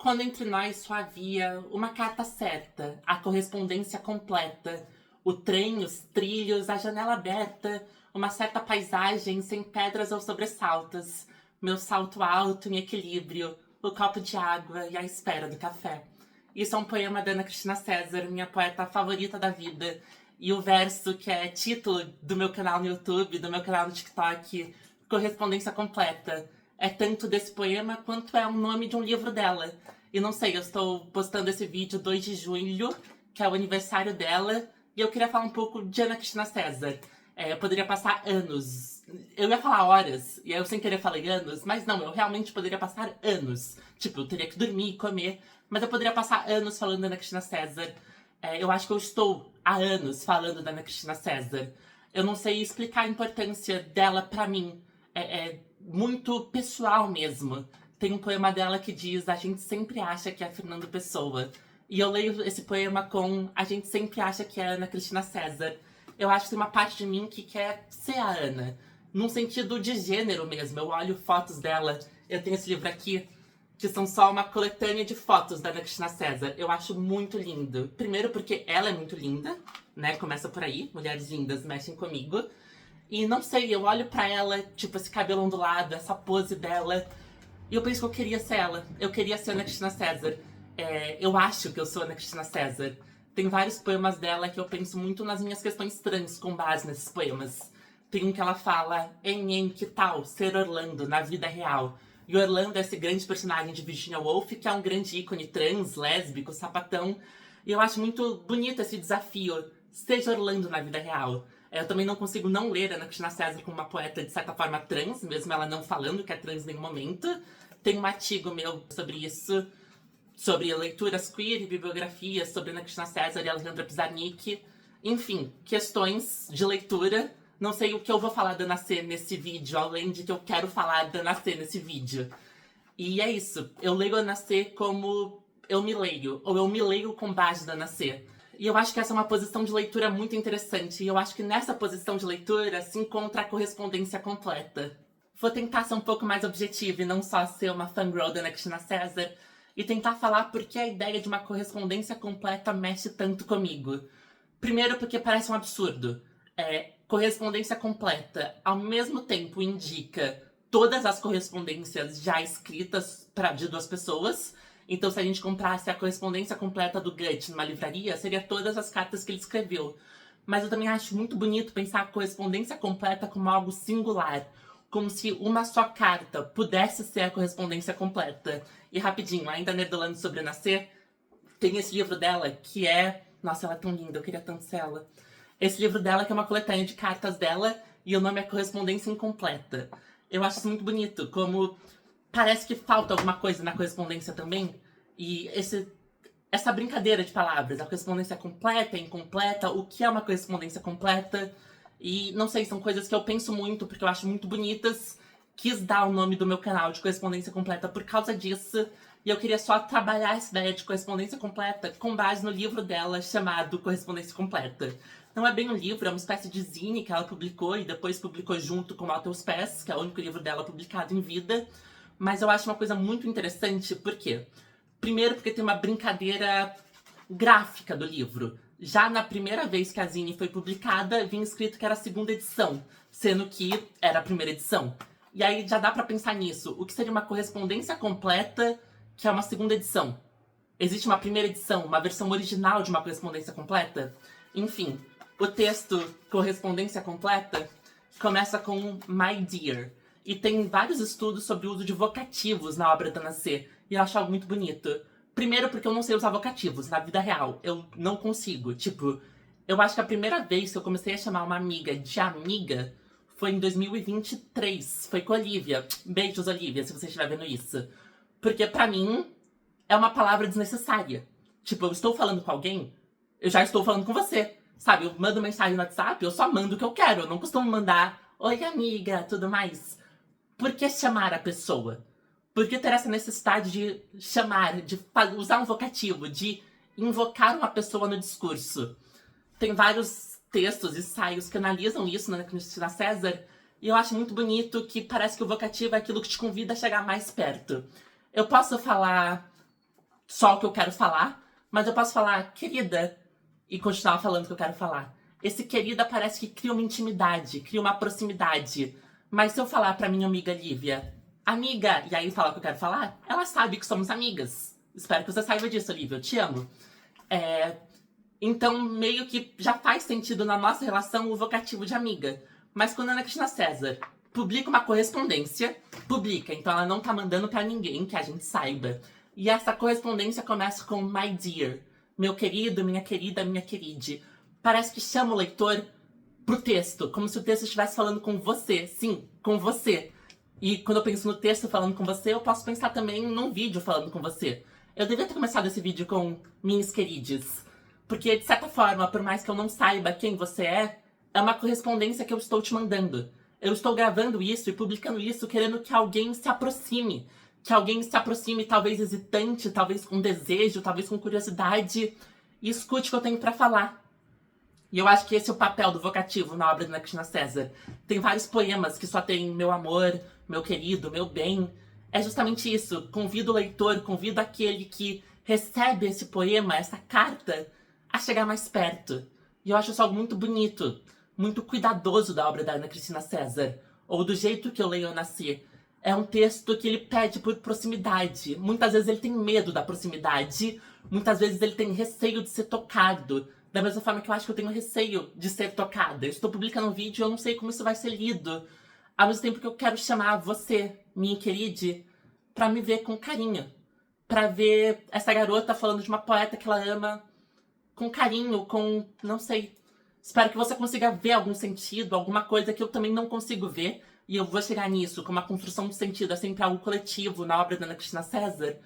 Quando entre nós só havia uma carta certa, a correspondência completa, o trem, os trilhos, a janela aberta, uma certa paisagem sem pedras ou sobressaltos, meu salto alto em equilíbrio, o copo de água e a espera do café. Isso é um poema da Ana Cristina César, minha poeta favorita da vida. E o verso que é título do meu canal no YouTube, do meu canal no TikTok, Correspondência Completa, é tanto desse poema quanto é o nome de um livro dela. E não sei, eu estou postando esse vídeo 2 de julho, que é o aniversário dela, e eu queria falar um pouco de Ana Cristina César. Eu poderia passar anos, eu ia falar horas, e aí eu sem querer falei anos, mas não, eu realmente poderia passar anos. Tipo, eu teria que dormir e comer, mas eu poderia passar anos falando da Ana Cristina César. Eu acho que eu estou há anos falando da Ana Cristina César. Eu não sei explicar a importância dela pra mim. É muito pessoal mesmo. Tem um poema dela que diz: a gente sempre acha que é Fernando Pessoa. E eu leio esse poema com: a gente sempre acha que é Ana Cristina César. Eu acho que tem uma parte de mim que quer ser a Ana. Num sentido de gênero mesmo. Eu olho fotos dela. Eu tenho esse livro aqui, que são só uma coletânea de fotos da Ana Cristina César. Eu acho muito lindo. Primeiro porque ela é muito linda, né? Começa por aí. Mulheres lindas mexem comigo. E não sei, eu olho pra ela, tipo, esse cabelo ondulado, essa pose dela, e eu penso que eu queria ser ela. Eu queria ser Ana Cristina César. Eu acho que eu sou Ana Cristina César. Tem vários poemas dela que eu penso muito nas minhas questões trans com base nesses poemas. Tem um que ela fala: em, que tal ser Orlando na vida real? E Orlando é esse grande personagem de Virginia Woolf, que é um grande ícone trans, lésbico, sapatão. E eu acho muito bonito esse desafio. Seja Orlando na vida real. Eu também não consigo não ler Ana Cristina César como uma poeta de certa forma trans, mesmo ela não falando que é trans em nenhum momento. Tem um artigo meu sobre isso, sobre leituras queer e bibliografias sobre Ana Cristina César e Alejandra Pizarnik. Enfim, questões de leitura. Não sei o que eu vou falar da Ana C nesse vídeo, além de que eu quero falar da Ana C nesse vídeo. E é isso, eu leio a Ana C como eu me leio, ou eu me leio com base da Ana C. E eu acho que essa é uma posição de leitura muito interessante, e eu acho que nessa posição de leitura se encontra a correspondência completa. Vou tentar ser um pouco mais objetiva e não só ser uma fangirl da Ana Cristina César, e tentar falar por que a ideia de uma correspondência completa mexe tanto comigo. Primeiro porque parece um absurdo. Correspondência completa, ao mesmo tempo, indica todas as correspondências já escritas de 2 pessoas. Então, se a gente comprasse a correspondência completa do Goethe numa livraria, seria todas as cartas que ele escreveu. Mas eu também acho muito bonito pensar a correspondência completa como algo singular. Como se uma só carta pudesse ser a correspondência completa. E rapidinho, ainda nerdolando sobre Nascer, tem esse livro dela que é... Nossa, ela é tão linda, eu queria tanto ser ela. Esse livro dela que é uma coletânea de cartas dela e o nome é Correspondência Incompleta. Eu acho isso muito bonito, como parece que falta alguma coisa na correspondência também. E essa brincadeira de palavras, a correspondência completa, incompleta, o que é uma correspondência completa. E não sei, são coisas que eu penso muito porque eu acho muito bonitas. Quis dar o nome do meu canal de Correspondência Completa por causa disso. E eu queria só trabalhar essa ideia de correspondência completa com base no livro dela chamado Correspondência Completa. Não é bem um livro, é uma espécie de zine que ela publicou e depois publicou junto com Ao Teus Pés, que é o único livro dela publicado em vida. Mas eu acho uma coisa muito interessante, por quê? Primeiro porque tem uma brincadeira gráfica do livro. Já na primeira vez que a zine foi publicada, vinha escrito que era a 2ª edição, sendo que era a primeira edição. E aí já dá pra pensar nisso. O que seria uma correspondência completa, que é uma 2ª edição? Existe uma primeira edição, uma versão original de uma correspondência completa? Enfim, o texto Correspondência Completa começa com My Dear. E tem vários estudos sobre o uso de vocativos na obra da Ana C. E eu acho algo muito bonito. Primeiro porque eu não sei usar vocativos na vida real. Eu não consigo. Tipo, eu acho que a primeira vez que eu comecei a chamar uma amiga de amiga foi em 2023. Foi com a Olivia. Beijos, Olivia, se você estiver vendo isso. Porque pra mim é uma palavra desnecessária. Tipo, eu estou falando com alguém, eu já estou falando com você. Sabe, eu mando mensagem no WhatsApp, eu só mando o que eu quero. Eu não costumo mandar, oi amiga, tudo mais. Por que chamar a pessoa? Por que ter essa necessidade de chamar, de usar um vocativo, de invocar uma pessoa no discurso? Tem vários textos, ensaios que analisam isso na Cristina César, e eu acho muito bonito que parece que o vocativo é aquilo que te convida a chegar mais perto. Eu posso falar só o que eu quero falar, mas eu posso falar querida e continuar falando o que eu quero falar. Esse querida parece que cria uma intimidade, cria uma proximidade. Mas se eu falar pra minha amiga Lívia, amiga, e aí falar o que eu quero falar, ela sabe que somos amigas. Espero que você saiba disso, Lívia, eu te amo. Então, meio que já faz sentido na nossa relação o vocativo de amiga. Mas quando a Ana Cristina César publica uma correspondência, publica, então ela não tá mandando pra ninguém que a gente saiba. E essa correspondência começa com my dear, meu querido, minha querida, minha queride. Parece que chama o leitor pro texto, como se o texto estivesse falando com você. Sim, com você. E quando eu penso no texto falando com você, eu posso pensar também num vídeo falando com você. Eu devia ter começado esse vídeo com minhas querides. Porque, de certa forma, por mais que eu não saiba quem você é uma correspondência que eu estou te mandando. Eu estou gravando isso e publicando isso querendo que alguém se aproxime. Que alguém se aproxime, talvez hesitante, talvez com desejo, talvez com curiosidade, e escute o que eu tenho pra falar. E eu acho que esse é o papel do vocativo na obra da Ana Cristina César. Tem vários poemas que só tem meu amor, meu querido, meu bem. É justamente isso. Convido o leitor, convido aquele que recebe esse poema, essa carta, a chegar mais perto. E eu acho isso algo muito bonito, muito cuidadoso da obra da Ana Cristina César. Ou do jeito que eu leio Eu Nasci. É um texto que ele pede por proximidade. Muitas vezes ele tem medo da proximidade. Muitas vezes ele tem receio de ser tocado. Da mesma forma que eu acho que eu tenho receio de ser tocada. Eu estou publicando um vídeo e eu não sei como isso vai ser lido. Ao mesmo tempo que eu quero chamar você, minha querida, pra me ver com carinho. Pra ver essa garota falando de uma poeta que ela ama com carinho, com... não sei. Espero que você consiga ver algum sentido, alguma coisa que eu também não consigo ver. E eu vou chegar nisso, com uma construção de sentido, é sempre algo coletivo na obra da Ana Cristina César.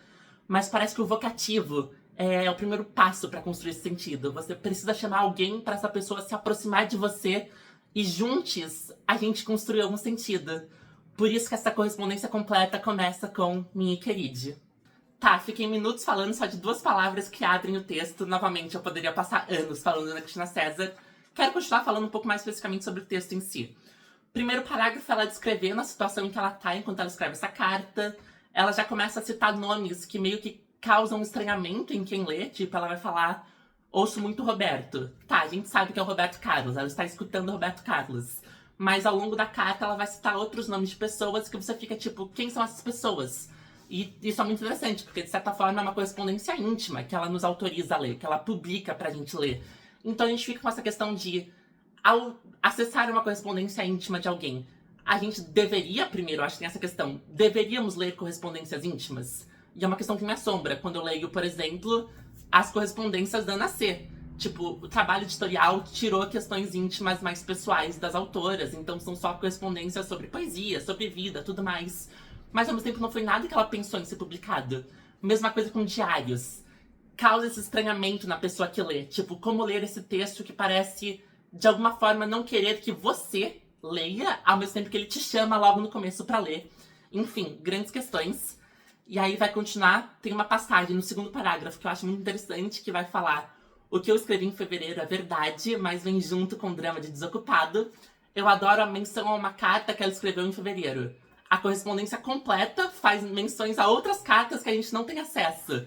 Mas parece que o vocativo é o primeiro passo para construir esse sentido. Você precisa chamar alguém para essa pessoa se aproximar de você e juntos a gente construir algum sentido. Por isso que essa correspondência completa começa com minha querida. Tá, fiquei minutos falando só de 2 palavras que abrem o texto. Novamente, eu poderia passar anos falando da Ana Cristina César. Quero continuar falando um pouco mais especificamente sobre o texto em si. Primeiro parágrafo, ela descrevendo a situação em que ela tá enquanto ela escreve essa carta. Ela já começa a citar nomes que meio que causam estranhamento em quem lê. Tipo, ela vai falar, ouço muito Roberto. Tá, a gente sabe que é o Roberto Carlos, ela está escutando o Roberto Carlos. Mas ao longo da carta ela vai citar outros nomes de pessoas que você fica tipo, quem são essas pessoas? E isso é muito interessante, porque de certa forma é uma correspondência íntima que ela nos autoriza a ler, que ela publica pra gente ler. Então a gente fica com essa questão de, ao acessar uma correspondência íntima de alguém, a gente deveria, primeiro, acho que tem essa questão, deveríamos ler correspondências íntimas? E é uma questão que me assombra quando eu leio, por exemplo, as correspondências da Ana C. Tipo, o trabalho editorial tirou questões íntimas mais pessoais das autoras, então são só correspondências sobre poesia, sobre vida, tudo mais. Mas ao mesmo tempo não foi nada que ela pensou em ser publicado. Mesma coisa com diários. Causa esse estranhamento na pessoa que lê. Tipo, como ler esse texto que parece, de alguma forma, não querer que você leia, ao mesmo tempo que ele te chama logo no começo pra ler. Enfim, grandes questões. E aí vai continuar, tem uma passagem no segundo parágrafo que eu acho muito interessante, que vai falar: o que eu escrevi em fevereiro é verdade, mas vem junto com o drama de Desocupado. Eu adoro a menção a uma carta que ela escreveu em fevereiro. A correspondência completa faz menções a outras cartas que a gente não tem acesso.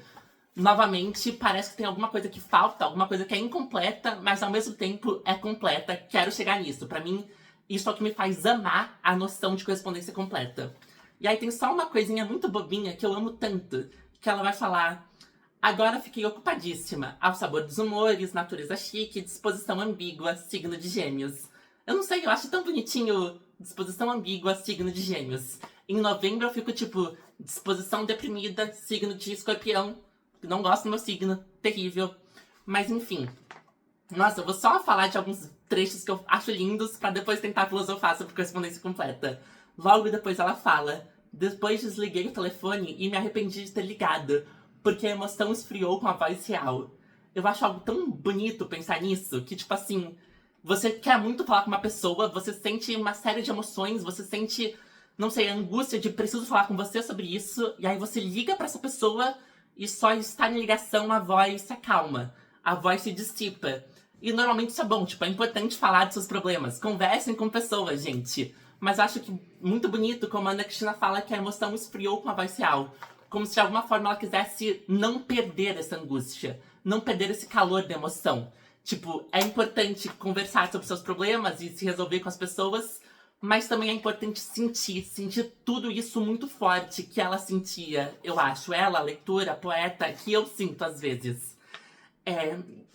Novamente, parece que tem alguma coisa que falta, alguma coisa que é incompleta, mas ao mesmo tempo é completa. Quero chegar nisso. Pra mim, isso é o que me faz amar a noção de correspondência completa. E aí tem só uma coisinha muito bobinha que eu amo tanto, que ela vai falar: agora fiquei ocupadíssima, ao sabor dos humores, natureza chique, disposição ambígua, signo de gêmeos. Eu não sei, eu acho tão bonitinho disposição ambígua, signo de gêmeos. Em novembro eu fico tipo, disposição deprimida, signo de escorpião. Não gosto do meu signo, terrível. Mas enfim. Nossa, eu vou só falar de alguns trechos que eu acho lindos pra depois tentar filosofar sobre correspondência completa. Logo depois ela fala: depois desliguei o telefone e me arrependi de ter ligado, porque a emoção esfriou com a voz real. Eu acho algo tão bonito pensar nisso, que tipo assim, você quer muito falar com uma pessoa, você sente uma série de emoções, você sente, não sei, a angústia de preciso falar com você sobre isso, e aí você liga pra essa pessoa e só estar em ligação a voz se acalma, a voz se dissipa. E normalmente isso é bom, tipo, é importante falar de seus problemas. Conversem com pessoas, gente. Mas eu acho que muito bonito como a Ana Cristina fala que a emoção esfriou com a voz real. como se de alguma forma ela quisesse não perder essa angústia, não perder esse calor da emoção. Tipo, é importante conversar sobre seus problemas e se resolver com as pessoas, mas também é importante sentir tudo isso muito forte que ela sentia, eu acho. Ela, a leitora, a poeta, que eu sinto às vezes.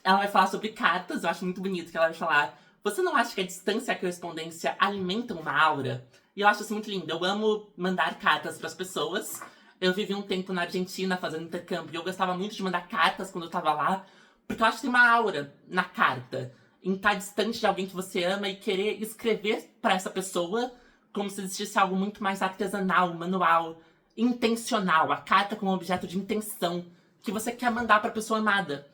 Ela vai falar sobre cartas, eu acho muito bonito que ela vai falar: você não acha que a distância e a correspondência alimentam uma aura? E eu acho isso muito lindo. Eu amo mandar cartas para as pessoas. Eu vivi um tempo na Argentina fazendo intercâmbio e eu gostava muito de mandar cartas quando eu tava lá, porque eu acho que tem uma aura na carta, em estar distante de alguém que você ama e querer escrever para essa pessoa como se existisse algo muito mais artesanal, manual, intencional. A carta como objeto de intenção que você quer mandar para a pessoa amada.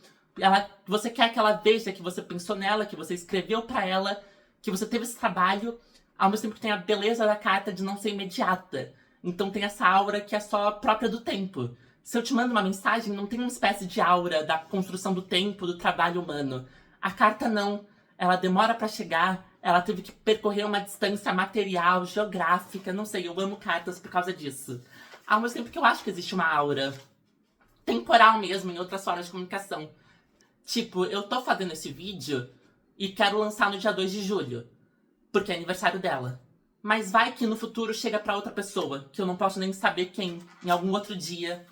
Você quer que ela veja que você pensou nela, que você escreveu para ela, que você teve esse trabalho, ao mesmo tempo que tem a beleza da carta de não ser imediata. Então tem essa aura que é só própria do tempo. Se eu te mando uma mensagem, não tem uma espécie de aura da construção do tempo, do trabalho humano. A carta não. Ela demora para chegar, ela teve que percorrer uma distância material, geográfica, não sei, eu amo cartas por causa disso. Ao mesmo tempo que eu acho que existe uma aura temporal mesmo em outras formas de comunicação. Tipo, eu tô fazendo esse vídeo e quero lançar no dia 2 de julho, porque é aniversário dela. Mas vai que no futuro chega pra outra pessoa, que eu não posso nem saber quem, em algum outro dia.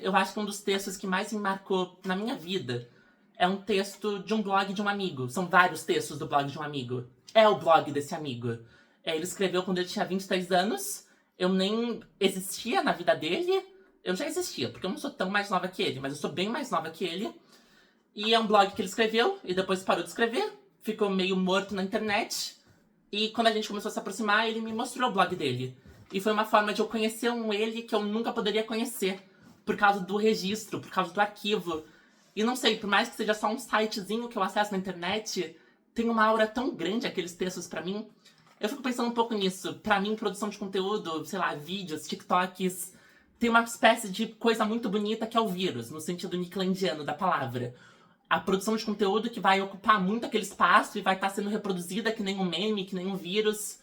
Eu acho que um dos textos que mais me marcou na minha vida é um texto de um blog de um amigo. São vários textos do blog de um amigo. É o blog desse amigo. Ele escreveu quando ele tinha 23 anos. Eu nem existia na vida dele. Eu já existia, porque eu não sou tão mais nova que ele, mas eu sou bem mais nova que ele. E é um blog que ele escreveu e depois parou de escrever. Ficou meio morto na internet. E quando a gente começou a se aproximar, ele me mostrou o blog dele. E foi uma forma de eu conhecer um ele que eu nunca poderia conhecer. Por causa do registro, por causa do arquivo. E não sei, por mais que seja só um sitezinho que eu acesso na internet, tem uma aura tão grande aqueles textos pra mim. Eu fico pensando um pouco nisso. Pra mim, produção de conteúdo, sei lá, vídeos, TikToks, tem uma espécie de coisa muito bonita que é o vírus, no sentido nickelandiano da palavra. A produção de conteúdo que vai ocupar muito aquele espaço e vai estar sendo reproduzida que nem um meme, que nem um vírus.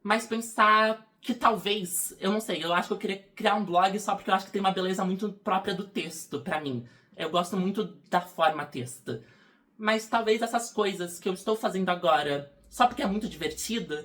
Mas pensar que talvez, eu não sei, eu acho que eu queria criar um blog só porque eu acho que tem uma beleza muito própria do texto pra mim. Eu gosto muito da forma texto. Mas talvez essas coisas que eu estou fazendo agora, só porque é muito divertido,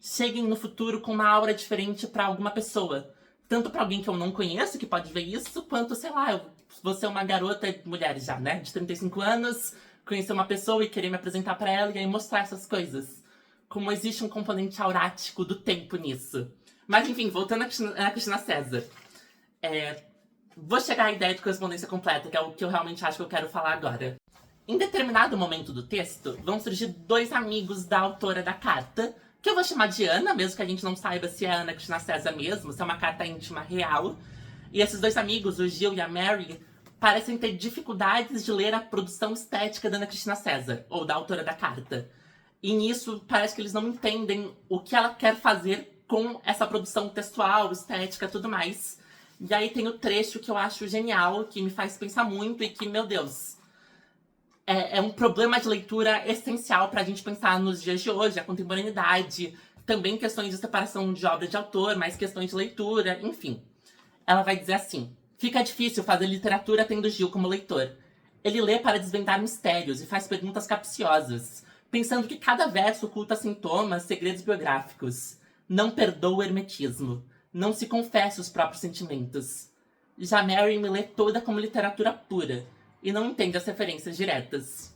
cheguem no futuro com uma aura diferente pra alguma pessoa. Tanto pra alguém que eu não conheço, que pode ver isso, quanto, sei lá, você é uma garota, mulher já, né, de 35 anos, conhecer uma pessoa e querer me apresentar pra ela e aí mostrar essas coisas. Como existe um componente aurático do tempo nisso. Mas enfim, voltando à Cristina César. Vou chegar à ideia de correspondência completa, que é o que eu realmente acho que eu quero falar agora. Em determinado momento do texto, vão surgir dois amigos da autora da carta, que eu vou chamar de Ana, mesmo que a gente não saiba se é a Ana Cristina César mesmo, se é uma carta íntima real. E esses dois amigos, o Gil e a Mary, parecem ter dificuldades de ler a produção estética da Ana Cristina César, ou da autora da carta. E nisso, parece que eles não entendem o que ela quer fazer com essa produção textual, estética, tudo mais. E aí tem o trecho que eu acho genial, que me faz pensar muito e que, meu Deus, é um problema de leitura essencial pra gente pensar nos dias de hoje, a contemporaneidade, também questões de separação de obra de autor, mas questões de leitura, enfim. Ela vai dizer assim: fica difícil fazer literatura tendo Gil como leitor. Ele lê para desvendar mistérios e faz perguntas capciosas, pensando que cada verso oculta sintomas, segredos biográficos. Não perdoa o hermetismo. Não se confessa os próprios sentimentos. Já Mary me lê toda como literatura pura e não entende as referências diretas.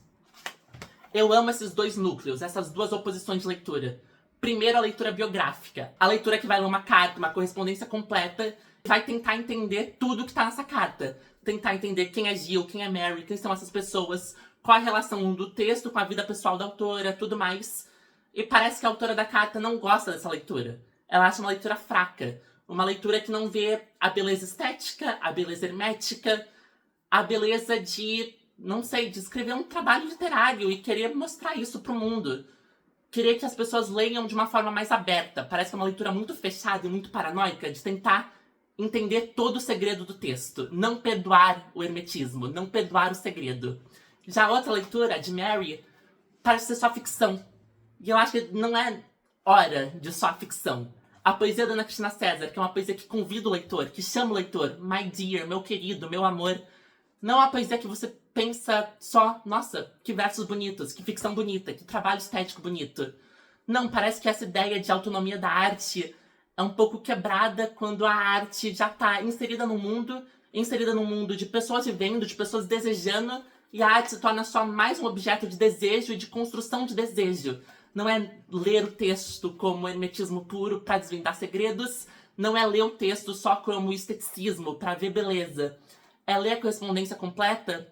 Eu amo esses dois núcleos, essas duas oposições de leitura. Primeiro, a leitura biográfica. A leitura que vai ler uma carta, uma correspondência completa, vai tentar entender tudo que tá nessa carta. Tentar entender quem é Gil, quem é Mary, quem são essas pessoas, qual a relação do texto com a vida pessoal da autora, tudo mais. E parece que a autora da carta não gosta dessa leitura. Ela acha uma leitura fraca. Uma leitura que não vê a beleza estética, a beleza hermética, a beleza de, não sei, de escrever um trabalho literário e querer mostrar isso pro mundo. Querer que as pessoas leiam de uma forma mais aberta. Parece que é uma leitura muito fechada e muito paranoica de tentar entender todo o segredo do texto. Não perdoar o hermetismo, não perdoar o segredo. Já a outra leitura, de Mary, parece ser só ficção. E eu acho que não é hora de só ficção. A poesia da Ana Cristina César, que é uma poesia que convida o leitor, que chama o leitor, my dear, meu querido, meu amor. Não é uma poesia que você pensa só, nossa, que versos bonitos, que ficção bonita, que trabalho estético bonito. Não, parece que essa ideia de autonomia da arte é um pouco quebrada quando a arte já está inserida num mundo de pessoas vivendo, de pessoas desejando, e a arte se torna só mais um objeto de desejo e de construção de desejo. Não é ler o texto como hermetismo puro para desvendar segredos, não é ler o texto só como esteticismo para ver beleza. É ler a correspondência completa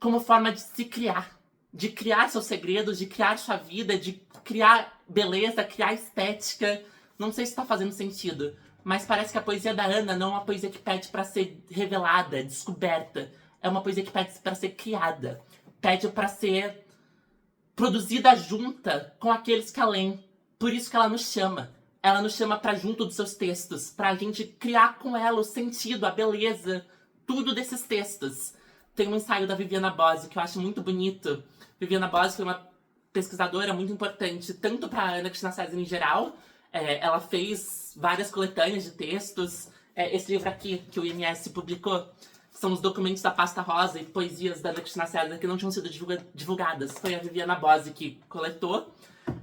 como forma de se criar, de criar seus segredos, de criar sua vida, de criar beleza, criar estética. Não sei se está fazendo sentido, mas parece que a poesia da Ana não é uma poesia que pede para ser revelada, descoberta. É uma poesia que pede para ser criada, pede para ser produzida junta com aqueles que a leem. Por isso que ela nos chama. Ela nos chama para junto dos seus textos, para a gente criar com ela o sentido, a beleza, tudo desses textos. Tem um ensaio da Viviana Bose que eu acho muito bonito. Viviana Bose foi uma pesquisadora muito importante, tanto para Ana Cristina César em geral. Ela fez várias coletâneas de textos. Esse livro aqui, que o IMS publicou, são os documentos da Pasta Rosa e poesias da Ana Cristina César que não tinham sido divulgadas. Foi a Viviana Bose que coletou.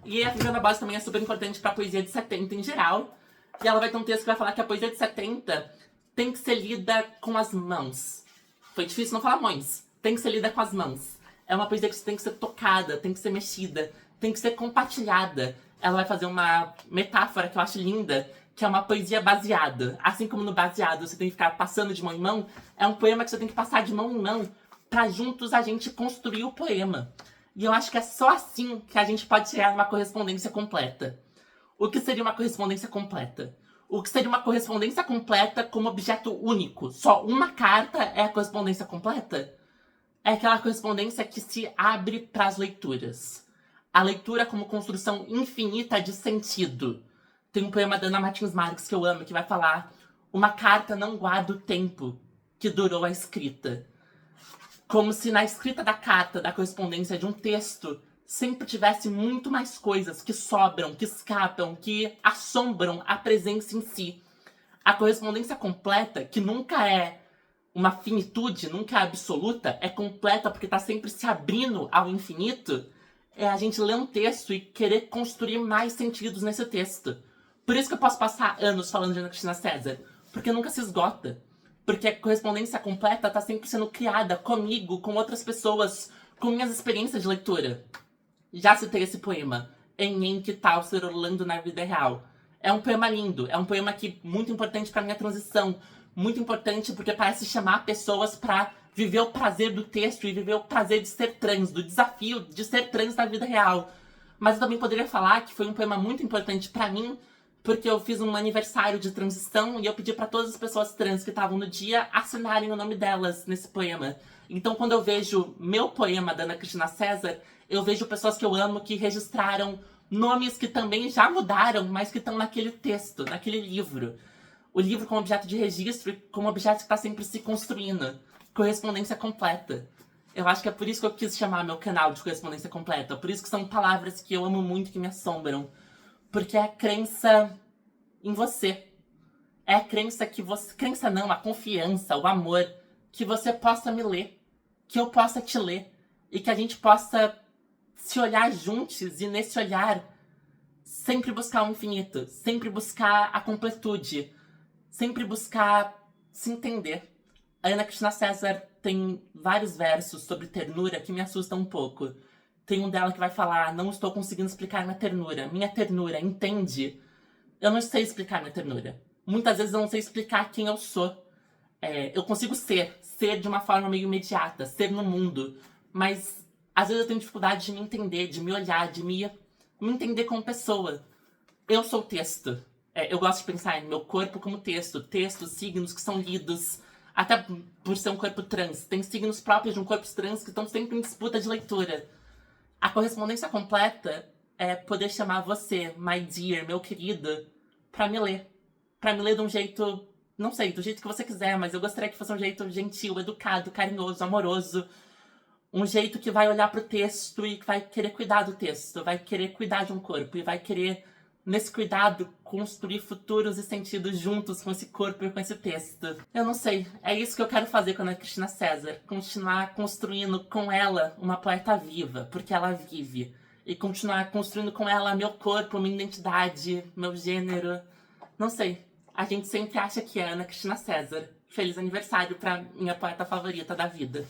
E a Viviana Bose também é super importante para a poesia de 70 em geral. E ela vai ter um texto que vai falar que a poesia de 70 tem que ser lida com as mãos. Foi difícil não falar mãos. Tem que ser lida com as mãos. É uma poesia que tem que ser tocada, tem que ser mexida, tem que ser compartilhada. Ela vai fazer uma metáfora que eu acho linda, que é uma poesia baseada. Assim como no baseado você tem que ficar passando de mão em mão, é um poema que você tem que passar de mão em mão para juntos a gente construir o poema. E eu acho que é só assim que a gente pode chegar numa correspondência completa. O que seria uma correspondência completa? O que seria uma correspondência completa como objeto único? Só uma carta é a correspondência completa? É aquela correspondência que se abre para as leituras. A leitura como construção infinita de sentido. Tem um poema da Ana Martins Marques que eu amo, que vai falar: uma carta não guarda o tempo que durou a escrita. Como se na escrita da carta, da correspondência de um texto, sempre tivesse muito mais coisas que sobram, que escapam, que assombram a presença em si. A correspondência completa, que nunca é uma finitude, nunca é absoluta, é completa porque está sempre se abrindo ao infinito, é a gente ler um texto e querer construir mais sentidos nesse texto. Por isso que eu posso passar anos falando de Ana Cristina César, porque nunca se esgota. Porque a correspondência completa está sempre sendo criada comigo, com outras pessoas, com minhas experiências de leitura. Já citei esse poema, Em Que Tal Ser Orlando na Vida Real. É um poema lindo, é um poema que muito importante para minha transição, muito importante porque parece chamar pessoas para viver o prazer do texto e viver o prazer de ser trans, do desafio de ser trans na vida real. Mas eu também poderia falar que foi um poema muito importante para mim, porque eu fiz um aniversário de transição e eu pedi para todas as pessoas trans que estavam no dia assinarem o nome delas nesse poema. Então, quando eu vejo meu poema da Ana Cristina César, eu vejo pessoas que eu amo que registraram nomes que também já mudaram, mas que estão naquele texto, naquele livro. O livro como objeto de registro e como objeto que está sempre se construindo. Correspondência completa. Eu acho que é por isso que eu quis chamar meu canal de correspondência completa. Por isso que são palavras que eu amo muito, que me assombram. Porque é a crença em você. É a crença que você... Crença não, a confiança, o amor. Que você possa me ler. Que eu possa te ler. E que a gente possa se olhar juntos e nesse olhar sempre buscar o infinito. Sempre buscar a completude. Sempre buscar se entender. A Ana Cristina César tem vários versos sobre ternura que me assustam um pouco. Tem um dela que vai falar: não estou conseguindo explicar minha ternura. Minha ternura, entende? Eu não sei explicar minha ternura. Muitas vezes eu não sei explicar quem eu sou. Eu consigo ser de uma forma meio imediata, ser no mundo. Mas às vezes eu tenho dificuldade de me entender, de me olhar, de me entender como pessoa. Eu sou texto. Eu gosto de pensar em meu corpo como texto. Textos, signos que são lidos. Até por ser um corpo trans. Tem signos próprios de um corpo trans que estão sempre em disputa de leitura. A correspondência completa é poder chamar você, my dear, meu querido, pra me ler. Pra me ler de um jeito, não sei, do jeito que você quiser, mas eu gostaria que fosse um jeito gentil, educado, carinhoso, amoroso. Um jeito que vai olhar pro texto e que vai querer cuidar do texto, vai querer cuidar de um corpo e vai querer nesse cuidado, construir futuros e sentidos juntos com esse corpo e com esse texto. Eu não sei, é isso que eu quero fazer com a Ana Cristina César. Continuar construindo com ela uma poeta viva, porque ela vive. E continuar construindo com ela meu corpo, minha identidade, meu gênero. Não sei, a gente sempre acha que é Ana Cristina César. Feliz aniversário pra minha poeta favorita da vida.